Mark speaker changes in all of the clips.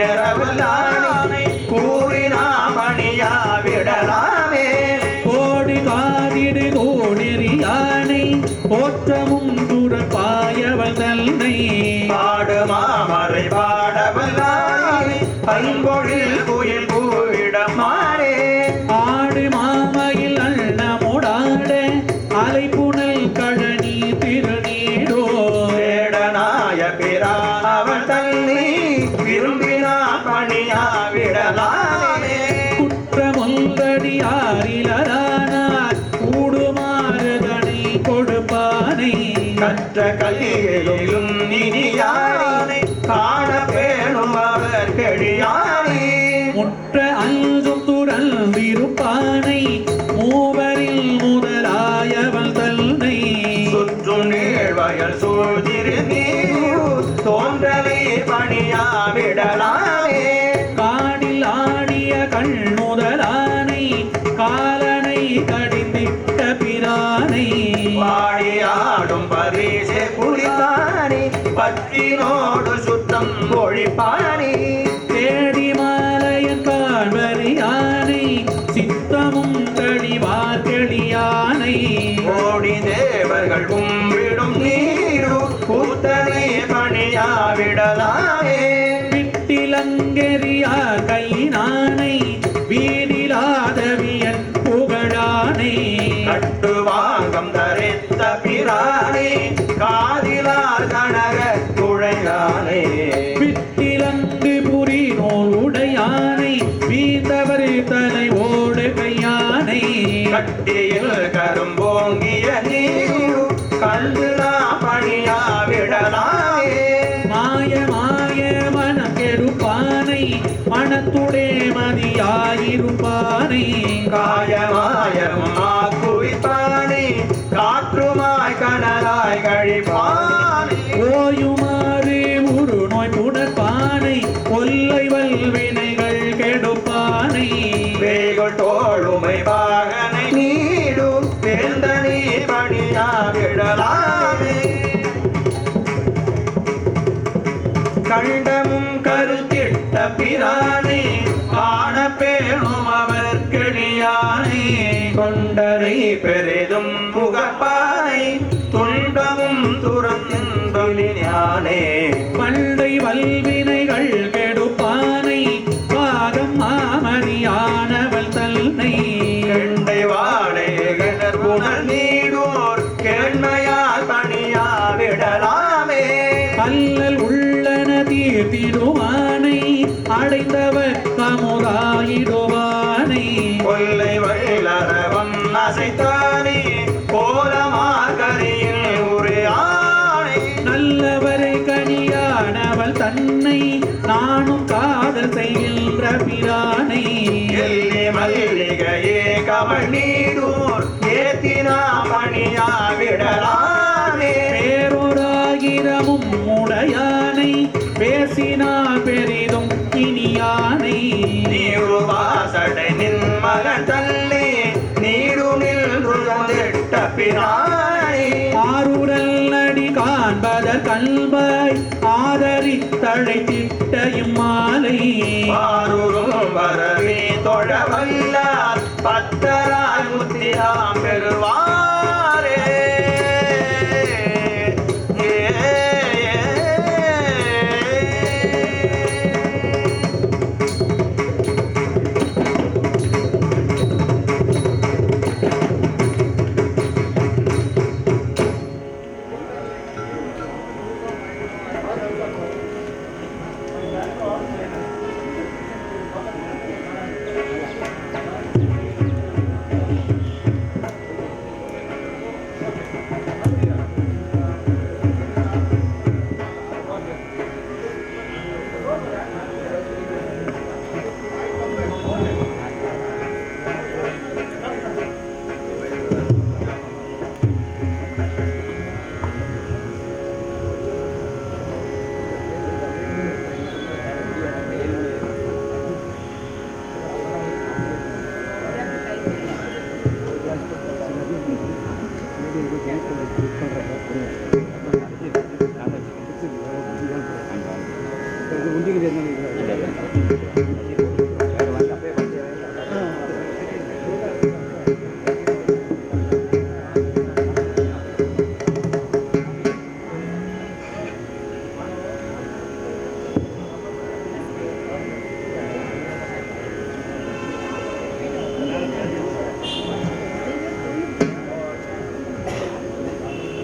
Speaker 1: ஏறவல்லானை கூறினாம் பணியா விடலாமே
Speaker 2: கோடி காதிடு கோடெறியானை போற்றமும் துறப்பாயவள் தன்னை
Speaker 1: பாடு மாமரை பாடவல்லானை பைம்பொழில் குயில் கூவிடமானே
Speaker 2: ஆடு மாமையில் அண்ணமுடாட அலைப்புணல் கழனி திருநீடோ
Speaker 1: வேடனாய பிரானவள் தன்னை விரும்பினா பணியா விடலாமே
Speaker 2: குற்றமொன்றடியாரிலரானார் கூடுமாறுதனை கொடுப்பானை
Speaker 1: கற்ற கல்வியிலும் இனியானை காண பேணும் அவர் கெடியானே
Speaker 2: முற்ற அல்தும் துறந்திருப்பானை மூவரில் முதலாயவள் தன்னை
Speaker 1: சுற்றும் நீழ்வயல் சூழ்திரு நீர் தோன்றலை பணியா விடலாமே
Speaker 2: காடில் ஆடிய கண்முதலானை காலனை கடிந்திட்ட பிரானை
Speaker 1: வாடியாடும் பரிசே புலித்தானே பற்றினோடு சுத்தம் ஒழிப்பானே
Speaker 2: தேடி மாலையன் காண்பறியானை சித்தமும் கடிவார் கெளியானை
Speaker 1: கோடி தேவர்கள் கும்பிடும் நீரு கூத்தனை பணியா விடலாமே
Speaker 2: விட்டிலங்கெறியா கையினானை வீடிலாதவியன் புகழானை
Speaker 1: கட்டுவாங்கம் தரித்த பிரானே காதிலார் கனக குழையானே
Speaker 2: விட்டிலங்கு புரி நூல் உடையானை வீந்தவர் தலை ஓடு கையானை
Speaker 1: கட்டியில் கரும்போங்கிய நீரு கண்டுனா பணியா விடலாமே
Speaker 2: மாய மாய மனம் கெடுப்பானை மனத்துடே மதியாயிருப்பானை
Speaker 1: காயமாயமா குவிப்பானே காற்றுமாய் கனலாய் கழிப்பானே
Speaker 2: ஓயுமாறு உரு நோய் புணர்ப்பானை கொல்லை வல்வினைகள் கெடுப்பானை
Speaker 1: வேகல் தோளுமை பாகனை நீடும் வேந்தனே பணியா விடலாமே கண்டமும் கருத்திட்ட பிரானே காண பேணும் அவர் கெளியானே தொண்டரை பெரிதும் முகப்பானை துண்டமும் துறந்தொழிஞானே
Speaker 2: பண்டை வல்வினைகள் கெடுப்பானை பாகம் மாமரியானவள் தன்னை
Speaker 1: கண்டை வாழை கிணர் புனல் நீடோர் கேண்மையால் பணியா விடலாமே
Speaker 2: அல்லல் உள்ளன தீர்த்திடுவானை அடைந்தவர் கமுதாயிடுவானை
Speaker 1: கொல்லை வயலரவம் அசைத்தானே கோலமாகரியில் உரையானே
Speaker 2: நல்லவரை கனியானவள் தன்னை நானும் காதல் செய்கின்ற பிரானை
Speaker 1: எல்லி மல்லிகையே கமல் நீடோர் ஏத்தினா பணியா விடலாமே
Speaker 2: பேரொராயிரமும் உடையானை பேசினால் பெரிதும் இனியானை
Speaker 1: நீருவாசடை நின் மகன் தள்ளி நீடு நின்றுதிட்ட பிரானே
Speaker 2: ஆருடல் நடி காண்பதற் கல்வாய் ஆதரித்தழை திட்டையும் மாலை
Speaker 1: ஆரூரும் வரவே தொழவல்லார் பத்தராய் முத்திராம் பெறுவாரே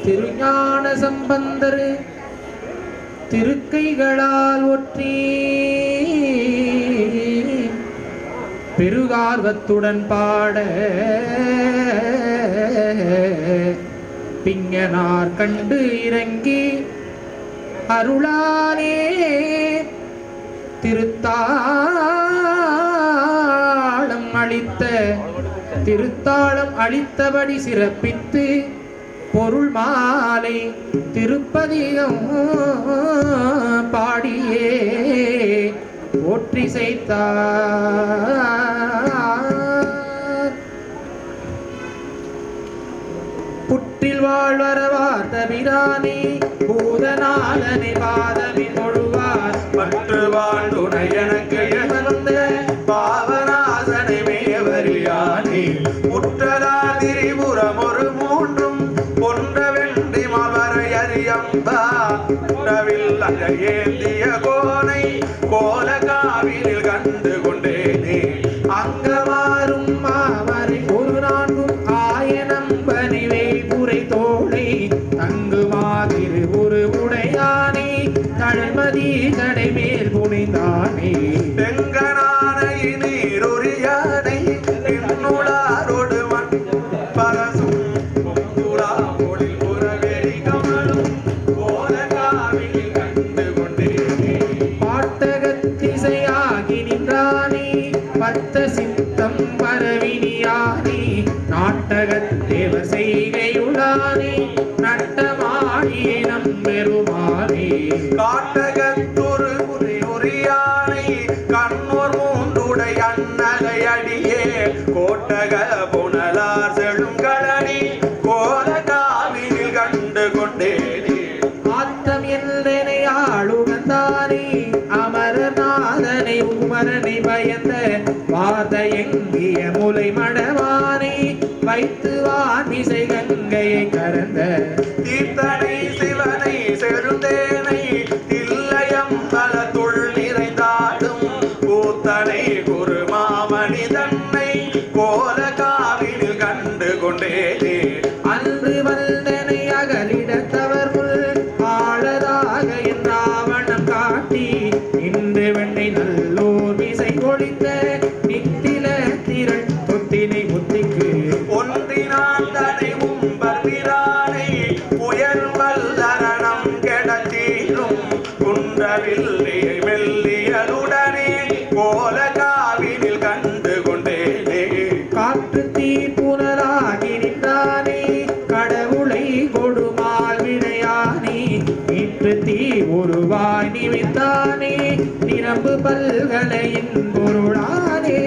Speaker 3: திருஞான சம்பந்தர் திருக்கைகளால் ஒற்றி பெருகார்வத்துடன் பாட பிங்கனார் கண்டு இறங்கி அருளானே திருத்தாளம் அளித்தபடி சிறப்பித்து பொருள் மாலை திருப்பதிகம் பாடியே போற்றி செய்தார். புற்றில் வாழ்வரவார் தவிரானே பூதநாதனை பாதமில் தொழுவார்
Speaker 1: பற்று வாழ்ந்துணை எனக்கு வந்த பாவநாசனை மேவரியானே முற்றதா திரிபுரம் ஒரு மூன்றும் பொன்ற வெண்டி மவரை அறியம்பா ஏந்திய கோனை கோல காவிரில் கண்டு கொண்டேனே
Speaker 3: அங்கமாறும் மாமரை ஒரு நான்கும் ஆயனம்பனிவே புரை தோழை தங்கு மாதிரி ஒரு உடையானே தழ்மதி தடை மேல் புனிந்தானே
Speaker 1: தெங்கனானை நீரொரியானை என்னுளாரோடு மண் பரசும் பொங்குலா ஒளி புறவெளி கமலும் கோல காவிரில் கண்டு கொண்டேனே
Speaker 3: பாட்டகத்திசையாகி நின்றானே பத்த சித்தம் பரவினியானே நாட்டகத்தேவ செய்கையுளானே நட்டமாடியே நம்பெருமானே
Speaker 1: காட்டகத்தொரு உரியானை கண்ணோர் மூன்றுடை அன்னகை அடியே கோட்டக புனலார் செழுங்கழனி கோல காவிரில் கண்டு கொண்டேனே
Speaker 3: ஆத்தம் என்றனை ஆளுகந்தானே அமரநாதனை உமரனை பயந்த வாத எங்கிய முலை மடவானே வைத்து வான்மிசை கங்கையை கறந்த
Speaker 1: தீர்த்தனை சிவனை செருந்தேனை தில்லையம் பல துள் நிறைந்தாடும் கூத்தனை குருமாமணி தன்னை கோல காவிரில் கண்டு கொண்டேனே
Speaker 3: அன்று வந்தனை அகலிடத்தவர் முள் ஆழதாக என்றாவணம் காட்டி இன்று வெண்ணை நல்லோர் விசை கொடித்த நித்தில திரள் தொத்தினை முத்திக்கு
Speaker 1: ஒன்றினான் தனை உம்பர்பிரானை உயர்வல் தரணம் கெடத்தீரும் குன்றவில்லை மெல்லியலுடனே கோல காவிரில் கண்டு கொண்டேனே
Speaker 3: காற்று தீ புனலாகி நின்றானே கடவுளை கொடுமால் வினையானே நீற்று தீ உருவாய் நிமிந்தானே நிரம்பு பல்கலையின் பொருளானே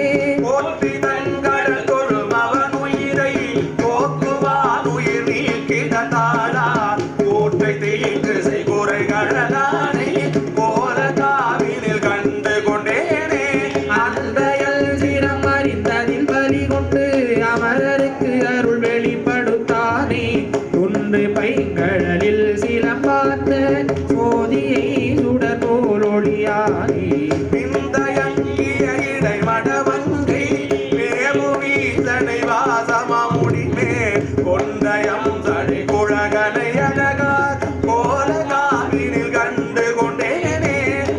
Speaker 1: போற்றி தங்கள் தொழும் அவன் உயிரை போக்குவான் உயிர் நீக்கிடத்தாளா கூற்றை தீங்கு செய்குறைகளதானே கோல காவிரில் கண்டு கொண்டேனே
Speaker 3: அன்பயல் சிரம் அறிந்ததில் பலி கொண்டு அமரருக்கு அருள் வெளிப்படுத்தானே துன்று பைங்கடலில் சிலம்பார்த்த சோதியை சுடர் போல் ஒளியானே
Speaker 1: பிந்தயங்கிய இடை மடவங்கை மேவுவீசனை வாசமமுடிமே கொண்டயம் தடை குழகனை அழகார் கோல காவிரில் கண்டு கொண்டேனே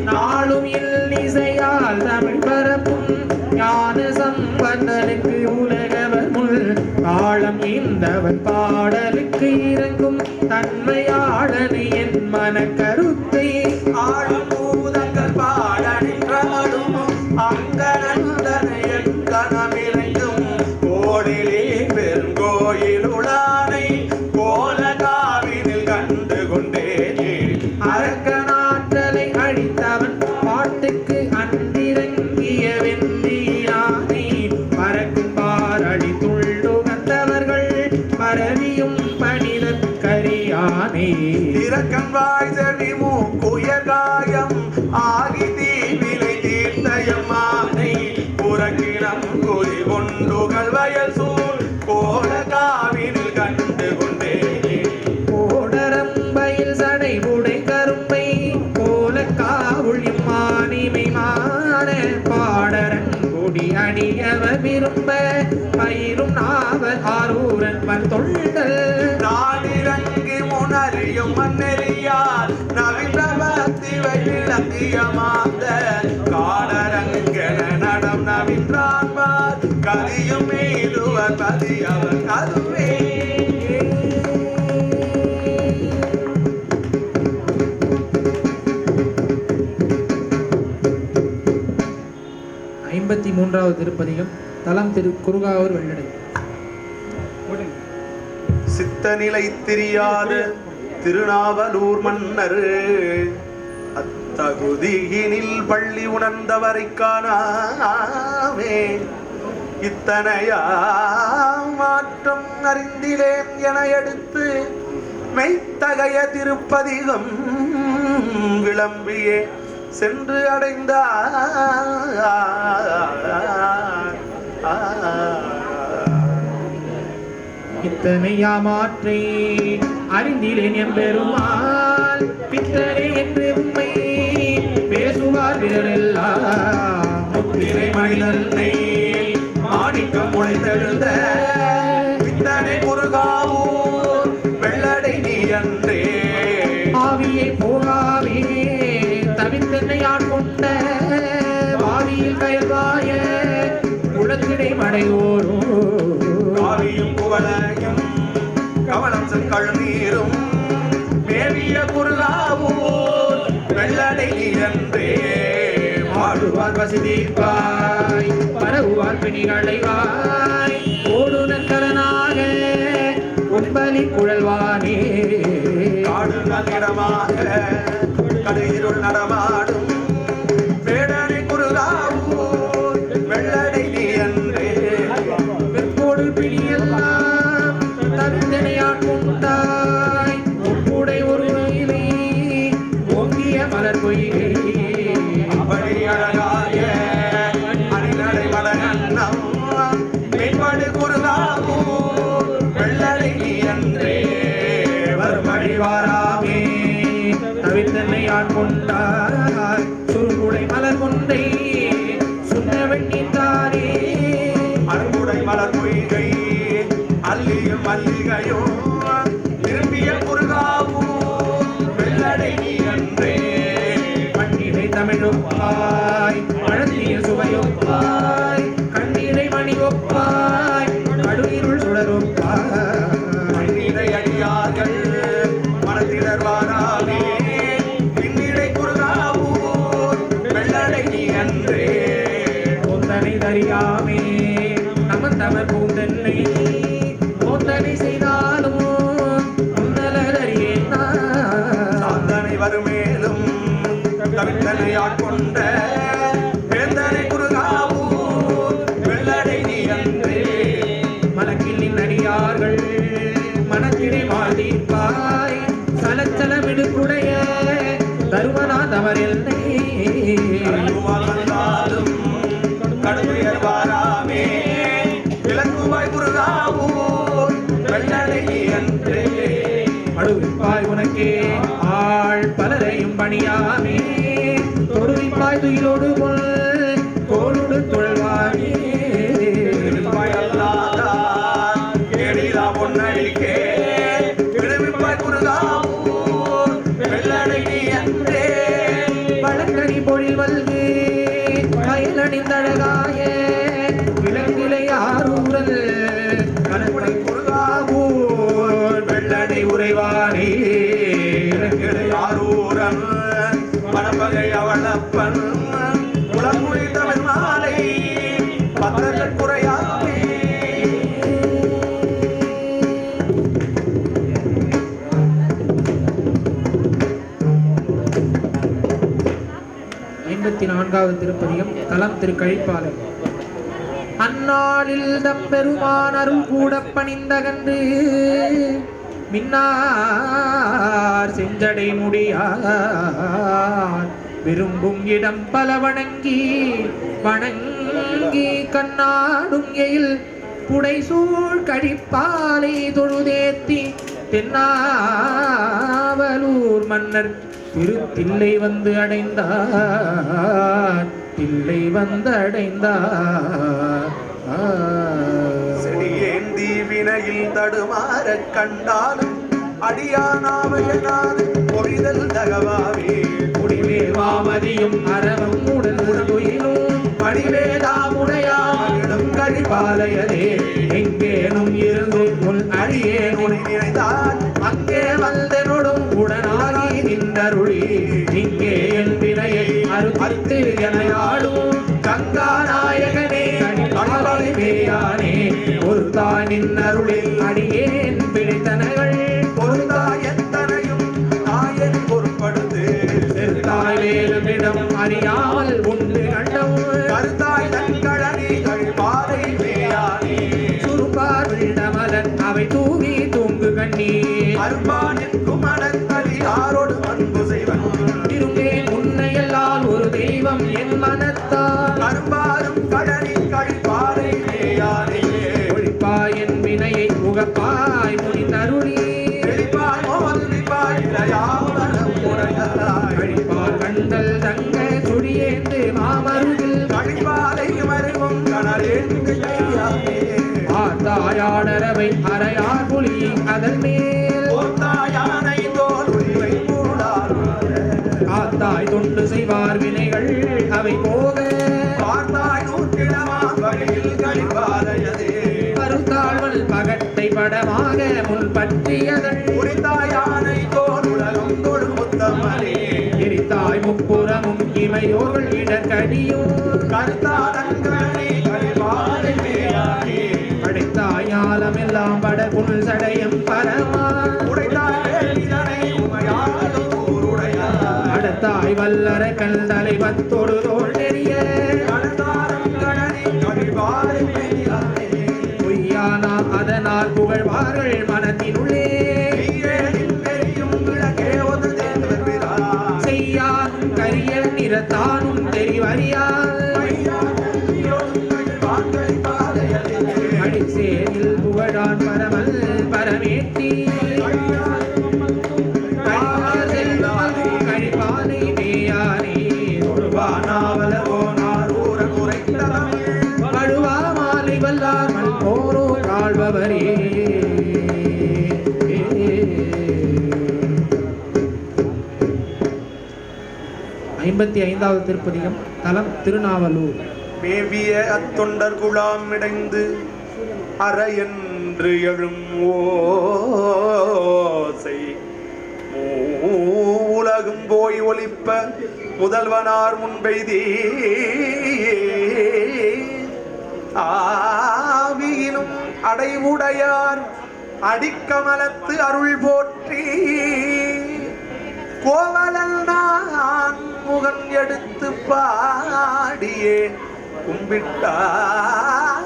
Speaker 3: நாளும் இல்லிசையால் தமிழ் பரப்பும் ஞான சம்பந்தனுக்கு உலகவர் முள் காலம் இந்தவன் பாடலுக்கு இறங்கும் தன்மையாளனை என் மன கருத்தை
Speaker 1: ஆளும் பூதங்கள் பாட நின்றமடும் அங்கனந்தனை எங்கனமிரைக்கும் கோடிலே பெருங்கோயிலுளானை கோல காவிரில் கண்டு கொண்டேனே
Speaker 3: அரக்கனாற்றலை அழித்தவன் பாட்டுக்கு அன்றிறங்கிய வெந்தியானே பறக்கும் பாரடி துள்ளு வந்தவர்கள் பரவியும் பணிதற்கரியானே
Speaker 1: இரக்கம் வாய் செவி மூக்குயர் காயம் ஆகி தீவிலை தீர்த்தயம்மானை புறக்கிடம் குறி கொண்டுகள் வயல் சூழ் கோல காவிரில் கண்டு கொண்டேனே
Speaker 3: கோடரம்பையில் சடை உடை கரும்பை கோல காவுளியும் மானிமை மான பாடரங்குடி அடியவ விரும்ப பயிரும் நாவல் ஆரூரன் தொண்டல்
Speaker 1: நாடிரங்கி நெறியும் மண்ணெறியார் நவின்றவத்திவை விளங்கிய மாந்த காடரங்கன நடம் நவின்றான்பார் கதியும் மீதுவர் பதி அவர் கதுவே
Speaker 3: 53வது திருப்பதிகம் தலம் திரு குருகாவூர் வெள்ளடை.
Speaker 1: சித்தநிலை தெரியாத திருநாவலூர் மன்னர் அத்தகுதியினில் பள்ளி உணர்ந்தவரை காணாமே இத்தனையா மாற்றம் அறிந்திலேன் என எடுத்து மெய்த்தகைய திருப்பதிகம் விளம்பியே சென்று அடைந்தார்.
Speaker 3: இத்தனையா மாற்றை அறிந்திலேன் எம்பெருமாள் பித்தனை என்று உண்மை பேசுவார் வீரரெல்லாம்
Speaker 1: முத்திரை மனிதனை மாணிக்கம் உழைத்தெழுந்த பித்தனை குருகாவூர் வெள்ளடை நீ அன்றே
Speaker 3: ஆவியை போகாவே தவித்தென்னை ஆட்கொண்ட வாவியில் கயல்வாய குளத்திடை மடையோரும்
Speaker 1: காவியும் குவளையும் கவனம் செங்கல் நீரும் மேவிய குருகாவூர் வெள்ளடை நீ அன்றே
Speaker 3: பாடுவார் வசதிப்பாய் பரவுவார் பிணிகளைவாய் ஓடுனக்கரனாக உன்பலி குழல்வானே
Speaker 1: காடுகள் இடமாக கடுகிருள் நடமாடும் வேடனை குருகாவூர் வெள்ளடை நீ அன்றே
Speaker 3: வெற்போடு பிணியெல்லாம் தவித்தனையாட்கொண்டாய் உப்புடை ஒரு நீலி ஓங்கிய மலர் பொய்கை
Speaker 1: அப்படி அழகாய அணிநடை மலகண்ணம் மெய்படு குருகாவூர் வெள்ளடை நீ அன்றே
Speaker 3: வருமடி வாராமே தவித்தன்னை ஆட்கொண்டாய் சுருகுடை மலர் கொண்டை சுண்ண வெண்ணித்தாரே
Speaker 1: அன்புடை மலர் பொய்கை அல்லியும் மல்லிகையும் திரும்பிய குருகாவூர் வெள்ளடை நீ அன்றே
Speaker 3: மண்ணிலை தமிழொப்பாய் மழந்திய சுவையொப்பாய் கண்ணீரை மணியொப்பாய் கடுகிருள் சுடரொப்பாய்
Speaker 1: மண்ணிடை அடியார்கள் மனத்திடர் வாராமே பின்னிடை குருகாவூர் வெள்ளடை நீ அன்றே
Speaker 3: போந்தனை தறியாமே நமந்தவர் பூந்தன்னை போந்தனை செய்தாலும் முன்னலறியேன்
Speaker 1: சாந்தனை வருமேலும் கவித்தனை ஆட்கொண்ட வேந்தனை குருகாவூர் வெள்ளடை நீ அன்றே
Speaker 3: மலக்கில்லின் அடியார்கள் மனத்திடை வாழ்தீர்ப்பாய் சலச்சலமிடுக்குடைய தருவனா தவறில்லை
Speaker 1: கடுவால் வந்தாலும் கடுமையர் வாராமே விளக்குவாய் குருகாவூர் வெள்ளடை நீ அன்றே
Speaker 3: அடுவிப்பாய் உனக்கே ஆள் பலரையும் பணியாமே தொடுவிப்பாய் துயிலோடு கொள் கோலோடு தொழல்வாயே
Speaker 1: அல்லாதார் கேடிலா பொன்னடிக்கே விடுவிப்பாய் குருகாவூர் வெள்ளடை நீ அன்றே
Speaker 3: வழக்கணி பொழில் வல்கு வயலணிந்தழகாய விலங்கிலை ஆரூரல் கணப்பை
Speaker 1: குருகாவூர் வெள்ளடை உறைவானே ஆரூரன் மணப்பகை அவளப்பன் குளமுறை தமிழ் மாலை பத்தர்கள் குறையாமே
Speaker 3: 54வது திருப்பதிகம் தலம் திருக்கழிப்பாலை. அந்நாளில் தம்பெருமான் அருள் கூட பணிந்தகன்று மின்னார் செஞ்சடை முடியார் விரும்பும் இடம் பல வணங்கி வணங்கி கண்ணாடும் எயில் புடைசூழ் கழிப்பாலை தொழுதேத்தி தென்னாவலூர் மன்னர் திருத்தில்லை வந்து அடைந்தார் தில்லை வந்து அடைந்தார்.
Speaker 1: செடியேந்தி வினையில் தடுமாற கண்டாலும் அடியானாவையனாது பொழிதல் தகவாவே
Speaker 2: முடிவேல் மாமதியும் அரவம் உடல் உடலுயிலும்
Speaker 1: படிவேதாமுடையாடும் கழிப்பாலையதே
Speaker 2: எங்கேனும் இருந்து உன் அடியே
Speaker 1: உனை நினைத்தால்
Speaker 2: அங்கே வந்தனோடும் உடனாகி நின்றருளி இங்கே என் வினையை அறுத்து எனையாடும்
Speaker 1: கங்காநாயகனே
Speaker 2: கணிப்பாலை மேயானே ஒரு தாய் நின்னருளில் அடியேன் பிடித்தனகள்
Speaker 1: பொருந்தாய் எத்தனையும் நாயன் பொருட்படுத்து
Speaker 2: செருத்தாய் வேலுமிடம் அறியாமல் உண்டு கண்டம்
Speaker 1: கருத்தாய் தன்கழனி கழிப்பாலை மேயானே
Speaker 2: சுருப்பார் விண்ணமலன் அவை தூவி தூங்கு கண்ணீர்
Speaker 1: அரும்பானிற்கும் அடங்கலி யாரோடு அன்பு செய்வன்
Speaker 2: திரும்பேன் உன்னையெல்லாம் ஒரு தெய்வம் என் மனத்தால்
Speaker 1: அரும்பாரும் கடனி கழிப்பாலை மேயானே
Speaker 2: ஒழிப்பாய் என் வினையை உகப்பாய் முடிந்தருளி
Speaker 1: வெளிப்பாய் மோதிப்பாய் இளையாவரம் உடையாய்
Speaker 2: கழிப்பால் கண்டல் தங்க சுழியேந்து மாமருகில்
Speaker 1: கழிப்பாலை மறைவும் கணரேந்து கையானே
Speaker 2: ஆத்தாயாடரவை அறையார் புலி அதன் மேல்
Speaker 1: போத்தாயானை தோல் உரிமை மூடார்
Speaker 2: காத்தாய் தொண்டு செய்வார் வினைகள் அவை போக
Speaker 1: பார்த்தாய் நூற்றிடமா வழியில் கழிப்பாலையதே
Speaker 2: கருத்தாழ்வல் பகட்டை படமாக முன் பற்றியதன்
Speaker 1: உரித்தாயானை தோல் உலகம் தொடு முத்தமனே
Speaker 2: எரித்தாய் முப்புறமும் இமையோர்கள் இடக்கடியும்
Speaker 1: கருத்தாதங்கனி கழிப்பாலை மேயானே
Speaker 2: அடைத்தாய் ஞாலமெல்லாம் பட புல் சடையம் பரமா
Speaker 1: உடைத்தாய் வேலிதனை உமையாலும் ஊருடையார்
Speaker 2: அடத்தாய் வல்லர கல்தலை பத்தொடு தோல் நெறிய
Speaker 1: கணதாரம் கடனி கழிப்பாலை மேயானே
Speaker 2: பொய்யானா அதனால் புகழ்வார்கள் மனத்தினுள்ளே
Speaker 1: மெய்யேனின் நெறியும் விளக்கே ஒரு தேர்வென்றார்
Speaker 2: செய்யானும் கரிய நிறத்தானும் தெரிவறியால் அடிசேரில் புகழான் பரமல் பரமேட்டி கழிப்பானை மேயானே பழுவா மாலை வல்லார் மல் போரோ காழ்பவரே 55வது திருப்பதிகம் தலம் திருநாவலூர்.
Speaker 1: மேவிய அத்தொண்டர் குழாம் இடைந்து அற என்று எழும் ஓசை உலகும் போய் ஒலிப்ப முதல்வனார் முன்பெய்தி ஆவியிலும் அடைவுடையார் அடிக்கமலத்து அருள் போற்றி கோவலல் நான் முகன் எடுத்து பாடியே கும்பிட்டார்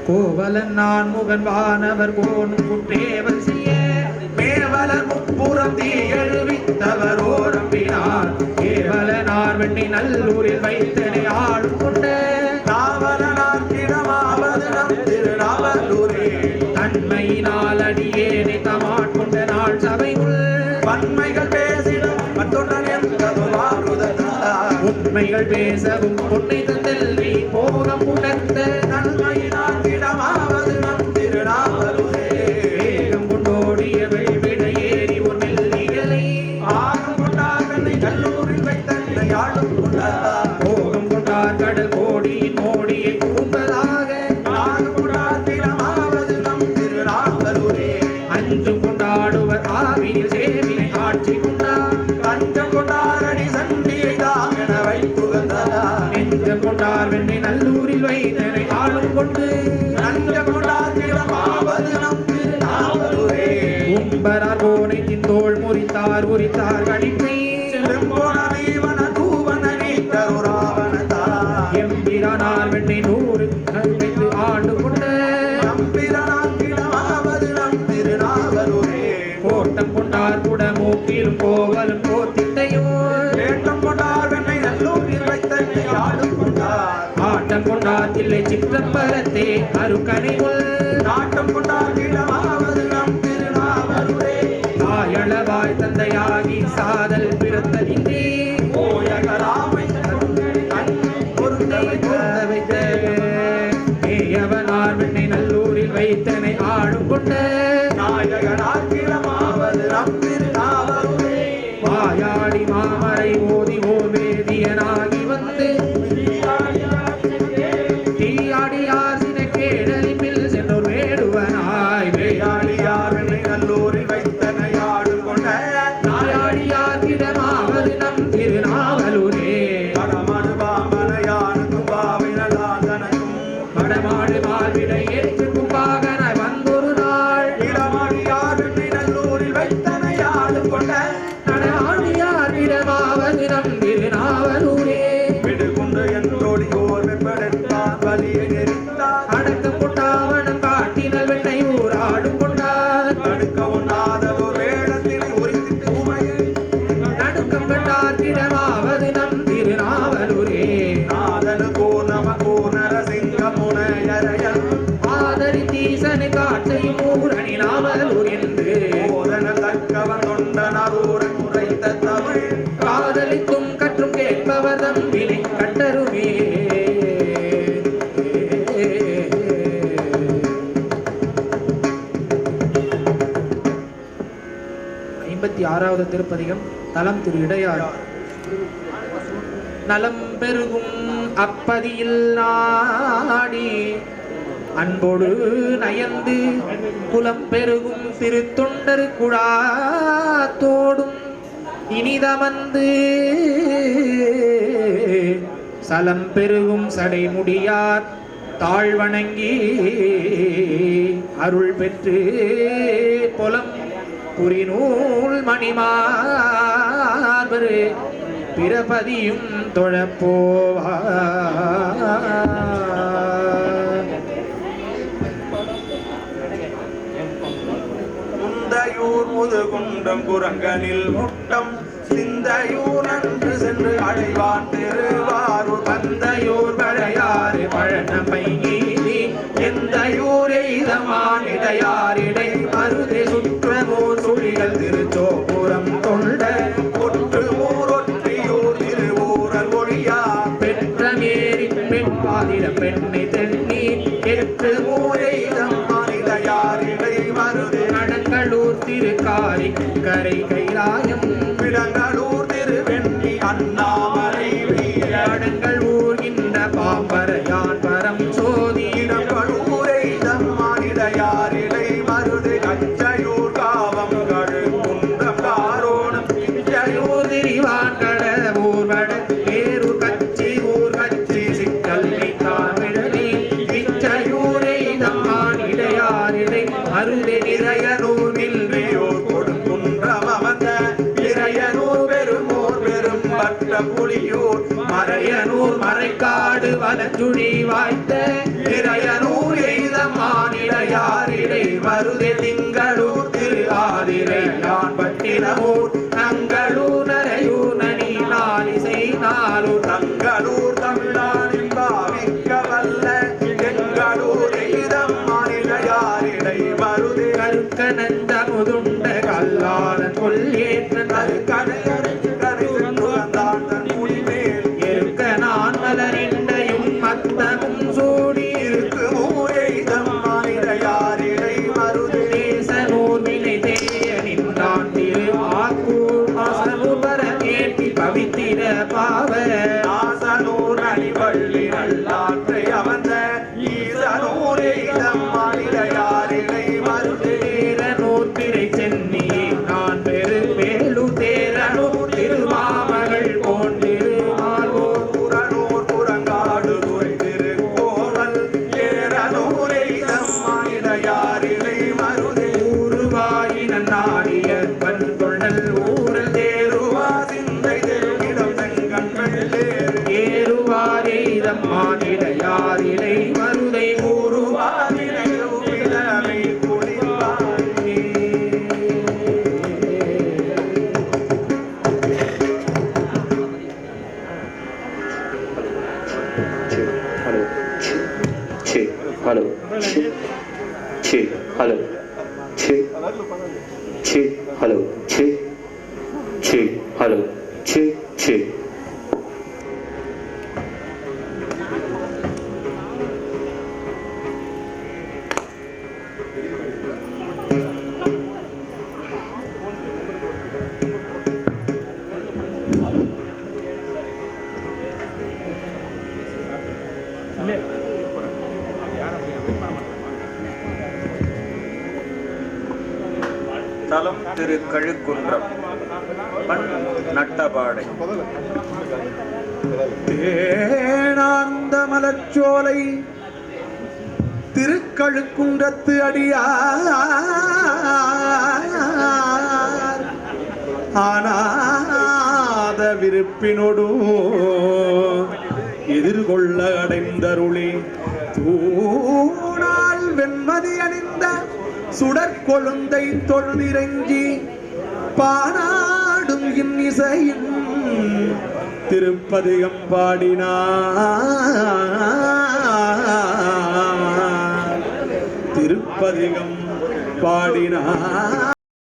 Speaker 2: கோவலன் நான் முகன் வானவர் கோணும் குற்றேவல் செய்ய மேவலர் முப்புறம் தீ எழுவித்தவர் ஓரம்பினார் கேவலனார் வெண்ணி நல்லூரில் வைத்தனை ஆளும் கொண்ட
Speaker 1: நாவலனார் கிடமாவது நம் திருநாவலூரே
Speaker 2: தன்மையினால் அடியேனை தமாட்கொண்ட நாள் சபை உள்
Speaker 1: வன்மைகள் பேசிடும் மற்றொன்றன் என்பது வாழுதா
Speaker 2: உண்மைகள் பேசவும் பொன்னை தந்தல் நீ போகம் உணர்ந்த
Speaker 1: நன்மையினால் கிடமாவது நம் திருநாவலூரே
Speaker 2: வேகம் கொண்டோடிய வெள்விட ஏறி ஒன்றில் நிகழை
Speaker 1: ஆகம் கொண்டார் தன்னை கல்லூரில் வைத்தன்னை ஆளும் கொண்டார்
Speaker 2: போகம் கொண்டார் கடல் கோடியின் மோடியை கூம்பதாக
Speaker 1: ஆகம் கொண்டார் கிடமாவது நம் திருநாவலூரே
Speaker 2: அஞ்சும் கொண்டாடுவர் ஆவியில் சேவினை ஆட்சி கொண்டார்
Speaker 1: கஞ்சம் கொண்டாரடி சண்டியை தாமென வைத்துகந்தார்
Speaker 2: நெஞ்சம் கொண்டார் வெண்ணை நல்லூரில் வைத்தனை ஆளும் கொண்டு
Speaker 1: நஞ்சம் கொண்டார் கிடமாவது நம் திருநாவலூரே
Speaker 2: உம்பரார் கோனை திந்தோள் முறித்தார் உரித்தார் கடிப்பை
Speaker 1: செம்பொன தீவன தூவன நீத்தருராவனதா
Speaker 2: எம்பிரானார் வெண்ணை நூறு வைத்து ஆண்டு கொண்ட
Speaker 1: நம்பிரனார் கிடமாவது நம் திருநாவலூரே
Speaker 2: கோட்டம் கொண்டார் குடமூக்கிலும் கோவலும் கோத்திட்டையும்
Speaker 1: வேட்டம் கொண்டார் வெண்ணை நல்லூரில் வைத்தன்னை ஆளும் கொண்டார்
Speaker 2: ஆட்டம் கொண்டார் தில்லை சிற்றம்பலத்தே அருக்கனை உள்
Speaker 1: நாட்டம் கொண்டார் கிடமாவது நம் திருநாவலூரே
Speaker 2: தாயளவாய் தந்தையாகி சாதல் பிறந்ததின்றி
Speaker 1: ஓயகராமை கண் பொருந்த வைத்த
Speaker 2: வைத்த பாடி மாமரை ஓதி ஓர் வேதியனாகி வந்து தீயாடியார் சின கேடலிப்பில் சென்றோர் வேடுவனாய்
Speaker 1: வேயாடியார் என்னை நல்லூரில் வைத்தனையாடு கொண்ட
Speaker 2: நாயாடியார் கிடமாவது நம் திருநாவலூரே
Speaker 1: படமடு பாம்பனையானுக்கும் பாவினலாதனுக்கும்
Speaker 2: படமாடு மால்விடை ஏற்று கும்பாகன வந்தொரு நாள்
Speaker 1: இடமடியார் என்னை நல்லூரில் வைத்தனையாடு கொண்ட
Speaker 2: நடாடியார் இடமாவது நம் திருநாவலூரே
Speaker 1: விடுகுண்டு என்றோடி ஓர் வெப்பெடுத்தார் வலியை நெறித்தார்
Speaker 2: அடக்கம் கொண்டாவனம் காட்டினல் வெண்ணை ஊராடும் கொண்டார்
Speaker 1: தடுக்க உண்ணாத ஒரு வேடத்தினை உரித்திட்டு உமையை
Speaker 2: நடுக்கம் கண்டார் இடமாவது நம் திருநாவலூரே
Speaker 1: நாதனுக்கோ நமக்கோ நரசிங்கம் முனையரையன்
Speaker 2: ஆதரி தீசனை காட்டையும் ஊரணி நாவலூர் என்று
Speaker 1: போதன தக்கவன் தொண்டனூரன் உரைத்த தமிழ்
Speaker 2: காதலித்தும் கற்றும் கேட்பவர் தம்பினை கட்டருமே 56வது திருப்பதிகம் தலம் திரு இடையார். நலம் பெருகும் அப்பதியில் நாடி அன்போடு நயந்து குலம் பெருகும் திருத்தொண்டரு குழாத்தோடும் இனிதமந்து சலம் பெருகும் சடைமுடியார் தாழ்வணங்கி அருள் பெற்று பொலம் புரிநூல் மணிமார்பரு பிரபதியும் தொழப்போவார்.
Speaker 1: முந்தையூர் முதுகுன்றம் குரங்கனில் முட்டம் சிந்தையூர் நன்று சென்று அடைவான் திருவாரூர்
Speaker 2: தந்தையூர் வளையாறு பழனமை நீதி எந்தையூர் எய்தமான் இடையாரிடை மருதை சுற்றமூர் சுழிகள் திருச்சோபுரம் தொண்ட
Speaker 1: ஒற்றுமூர் ஒற்றியூர் திருவூரல் ஒழியா
Speaker 2: பெற்ற மேரி பெண் பாதிட பெண்ணை தென்னி எற்று
Speaker 1: மூரைதம் மனிதயாரிடை மருது
Speaker 2: நடங்களூர் திருக்காரி கரை கைலாயம்
Speaker 1: விடங்களூர் திருவெண்ணி அண்ணாமலை வீர
Speaker 2: நடங்கள் ஊர்கின்ற பாம்பரையான் பரம் சோதி
Speaker 1: இடங்களூரைதம் மனிதயாரிடை மருது கச்சையூர் காவம் கழுகுன்றம் காரோணம் பிச்சையூர்
Speaker 2: திரிவான் கடவுர் வட வேறு கச்சி ஊர் கச்சி சிக்கல் தாமிழனி பிச்சையூரை தம்மான் இடையாரிடை அருளை நிறையனூர்
Speaker 1: வெல்வியோர் கொடுங்குன்றம் அமர்ந்த இறையனூர் பெருமோர் பெரும் பட்ட புலியூர்
Speaker 2: மறையனூர் மறைக்காடு வலஞ்சுழி வாய்த்த
Speaker 1: இறையனூர் எய்தமான் இடையாரிடை
Speaker 2: மருதை திங்களூர் திரு ஆதிரை யான் பட்டினமூர் நங்களூர் நரையூர் நனி நாலிசை நாளூர்
Speaker 1: தங்களூர் தமிழானில் பாவிக்க வல்ல எங்களூர் எய்தமான் இடையாரிடை மருது
Speaker 2: கருக்கனந்த முதுண்ட கல்லாளன் கொல்லேற்ற
Speaker 1: கரையறிந்து கரைந்து வந்தான் தன் முடிமேல்
Speaker 2: எருக்க நான் மலரிண்டையும் மத்தமும் சூடி
Speaker 1: இருக்குமூர் எய்தமான் இடையாரிடை மருது
Speaker 2: தேசனூர் வினை தேய நின்றான் திரு ஆக்கூர் ஆசனூர் பரமேற்றி பவித்திர பாவ
Speaker 1: ஆசனூர் அணிவள்ளி நல்லாற்றை அமர்ந்த ஈசனூர் எய்தமான் இடையாரிடை மருது
Speaker 2: தேரனூர் திரை சென்னியே நான் பெரு வேலூர் தேரனூர் திருமாமகள் போன்றிருமால்வோர்
Speaker 1: புறனூர் புறங்காடு துறை திருக்கோவல் ஏரனூர் எய்தமான் இடையாரிடை மருது
Speaker 2: ஊருவாயின நாடிய பண்பொழல் ஊரல்
Speaker 1: தேருவா சிந்தை தெருவிடம் செங்கண் வெள்ளேறு
Speaker 2: ஏறுவாரே இதம்மானிடையாரிடை Maruthai
Speaker 1: ஊருவா நினைவுமிடமை குளிர்வாய்
Speaker 4: Hello. Hello. Hello. Hello.
Speaker 1: Thirukazhukundram பண் நட்டபாடை.
Speaker 2: தேனார்ந்த மலர்ச்சோலை திருக்கழுக்குன்றத்து அடியார் ஆனாத விருப்பினொடு எதிர்கொள்ள அடைந்தருளி தூணால் வெண்மதி அணிந்த சுடற்கொழுந்தை தொழுதிரஞ்சி பாடாடும் இன்னிசையின் திருப்பதிகம் பாடினார். திருப்பதிகம் பாடினார்.